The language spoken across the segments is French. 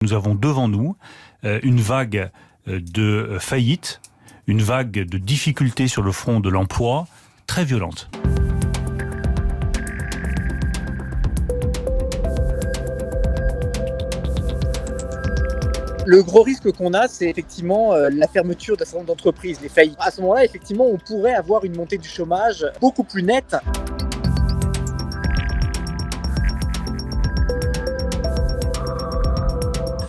Nous avons devant nous une vague de faillites, une vague de difficultés sur le front de l'emploi très violente. Le gros risque qu'on a, c'est effectivement la fermeture d'un certain nombre d'entreprises, les faillites. À ce moment-là, effectivement, on pourrait avoir une montée du chômage beaucoup plus nette.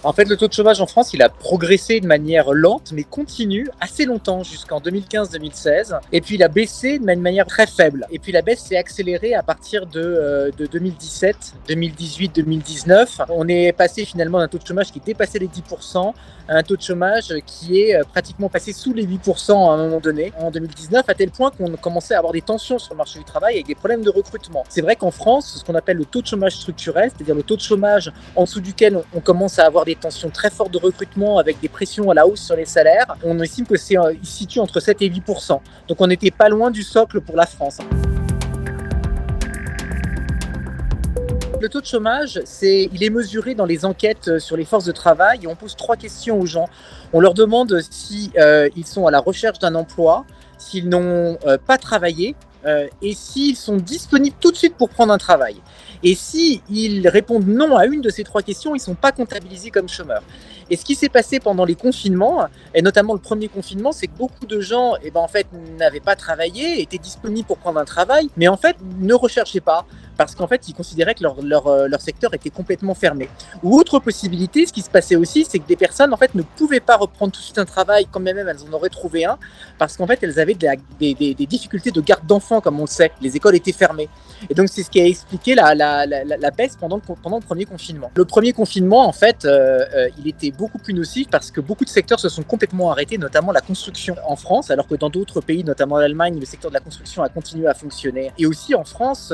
En fait, le taux de chômage en France, il a progressé de manière lente, mais continue, assez longtemps, jusqu'en 2015-2016. Et puis, il a baissé de manière très faible. Et puis, la baisse s'est accélérée à partir de 2017, 2018, 2019. On est passé finalement d'un taux de chômage qui dépassait les 10% à un taux de chômage qui est pratiquement passé sous les 8% à un moment donné, en 2019, à tel point qu'on commençait à avoir des tensions sur le marché du travail avec des problèmes de recrutement. C'est vrai qu'en France, ce qu'on appelle le taux de chômage structurel, c'est-à-dire le taux de chômage en dessous duquel on commence à avoir des tensions très fortes de recrutement avec des pressions à la hausse sur les salaires, on estime que il se situe entre 7 et 8%. Donc on n'était pas loin du socle pour la France. Le taux de chômage, il est mesuré dans les enquêtes sur les forces de travail et on pose 3 questions aux gens. On leur demande si ils sont à la recherche d'un emploi, s'ils n'ont pas travaillé et s'ils sont disponibles tout de suite pour prendre un travail. Et s'ils répondent non à une de ces 3 questions, ils ne sont pas comptabilisés comme chômeurs. Et ce qui s'est passé pendant les confinements, et notamment le premier confinement, c'est que beaucoup de gens en fait, n'avaient pas travaillé, étaient disponibles pour prendre un travail, mais en fait ne recherchaient pas, parce qu'en fait ils considéraient que leur secteur était complètement fermé. Ou autre possibilité, ce qui se passait aussi, c'est que des personnes en fait, ne pouvaient pas reprendre tout de suite un travail, quand même elles en auraient trouvé un, parce qu'en fait elles avaient des difficultés de garde d'enfants, comme on le sait, les écoles étaient fermées. Et donc c'est ce qui a expliqué la baisse pendant le premier confinement. Le premier confinement, en fait, il était beaucoup plus nocif parce que beaucoup de secteurs se sont complètement arrêtés, notamment la construction en France, alors que dans d'autres pays, notamment l'Allemagne, le secteur de la construction a continué à fonctionner. Et aussi en France,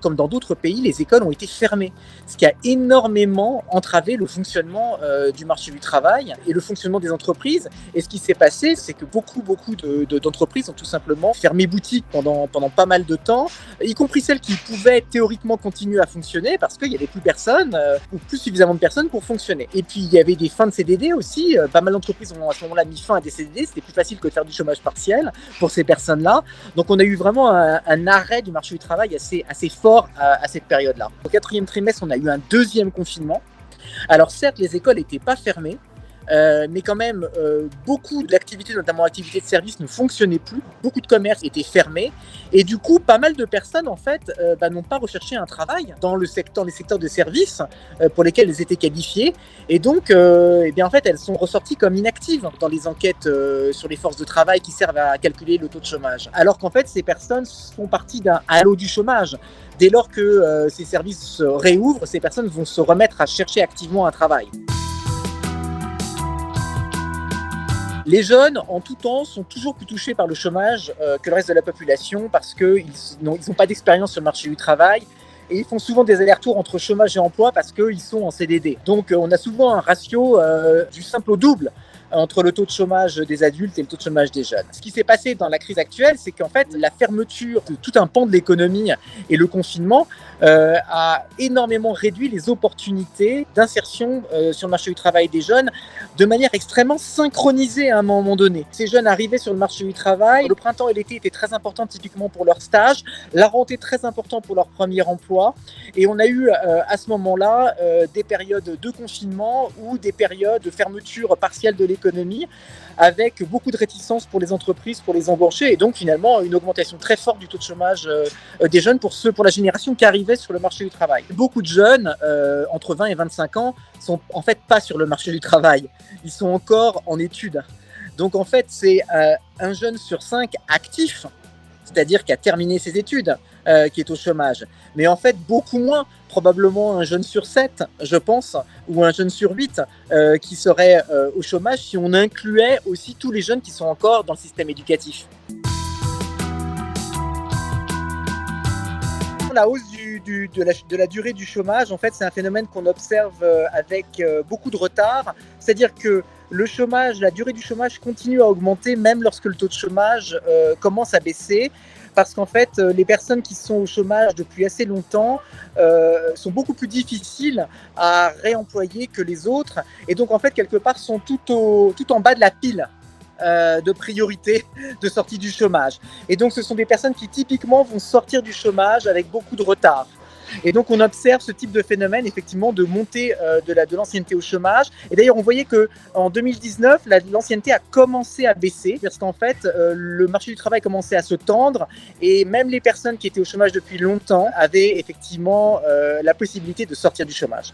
comme dans d'autres pays, les écoles ont été fermées, ce qui a énormément entravé le fonctionnement du marché du travail et le fonctionnement des entreprises. Et ce qui s'est passé, c'est que beaucoup d'entreprises ont tout simplement fermé boutique pendant pas mal de temps, y compris celles qui pouvaient théoriquement continuer à fonctionner parce qu'il n'y avait plus personne ou plus suffisamment de personnes pour fonctionner. Et puis il y avait des fins de CDD aussi, pas mal d'entreprises ont à ce moment-là mis fin à des CDD, c'était plus facile que de faire du chômage partiel pour ces personnes-là. Donc on a eu vraiment un arrêt du marché du travail assez fort à cette période-là. Au 4e trimestre, on a eu un 2e confinement. Alors certes, les écoles n'étaient pas fermées, mais quand même, beaucoup d'activités, notamment l'activité de service, ne fonctionnaient plus. Beaucoup de commerces étaient fermés. Et du coup, pas mal de personnes, en fait, n'ont pas recherché un travail dans les secteurs de services pour lesquels elles étaient qualifiées. Et donc, en fait, elles sont ressorties comme inactives dans les enquêtes sur les forces de travail qui servent à calculer le taux de chômage. Alors qu'en fait, ces personnes font partie d'un halo du chômage. Dès lors que ces services se réouvrent, ces personnes vont se remettre à chercher activement un travail. Les jeunes, en tout temps, sont toujours plus touchés par le chômage que le reste de la population parce qu'ils n'ont pas d'expérience sur le marché du travail et ils font souvent des allers-retours entre chômage et emploi parce qu'ils sont en CDD. Donc on a souvent un ratio du simple au double entre le taux de chômage des adultes et le taux de chômage des jeunes. Ce qui s'est passé dans la crise actuelle, c'est qu'en fait, la fermeture de tout un pan de l'économie et le confinement a énormément réduit les opportunités d'insertion sur le marché du travail des jeunes de manière extrêmement synchronisée à un moment donné. Ces jeunes arrivaient sur le marché du travail, le printemps et l'été étaient très importants typiquement pour leur stage, la rentrée très importante pour leur premier emploi, et on a eu à ce moment-là des périodes de confinement ou des périodes de fermeture partielle de l'économie avec beaucoup de réticence pour les entreprises, pour les embaucher et donc finalement une augmentation très forte du taux de chômage des jeunes pour la génération qui arrivait sur le marché du travail. Beaucoup de jeunes entre 20 et 25 ans sont en fait pas sur le marché du travail, ils sont encore en études. Donc en fait c'est un jeune sur 5 actif, c'est-à-dire qui a terminé ses études, qui est au chômage. Mais en fait, beaucoup moins, probablement un jeune sur 7, je pense, ou un jeune sur 8 qui serait au chômage si on incluait aussi tous les jeunes qui sont encore dans le système éducatif. La hausse de la durée du chômage, en fait, c'est un phénomène qu'on observe avec beaucoup de retard. C'est-à-dire que la durée du chômage continue à augmenter même lorsque le taux de chômage commence à baisser. parce qu'en fait, les personnes qui sont au chômage depuis assez longtemps sont beaucoup plus difficiles à réemployer que les autres, et donc en fait, quelque part, sont tout en bas de la pile de priorité de sortie du chômage. Et donc, ce sont des personnes qui typiquement vont sortir du chômage avec beaucoup de retard. Et donc, on observe ce type de phénomène, effectivement, de montée de l'ancienneté au chômage. Et d'ailleurs, on voyait qu'en 2019, l'ancienneté a commencé à baisser, parce qu'en fait, le marché du travail commençait à se tendre, et même les personnes qui étaient au chômage depuis longtemps avaient effectivement la possibilité de sortir du chômage.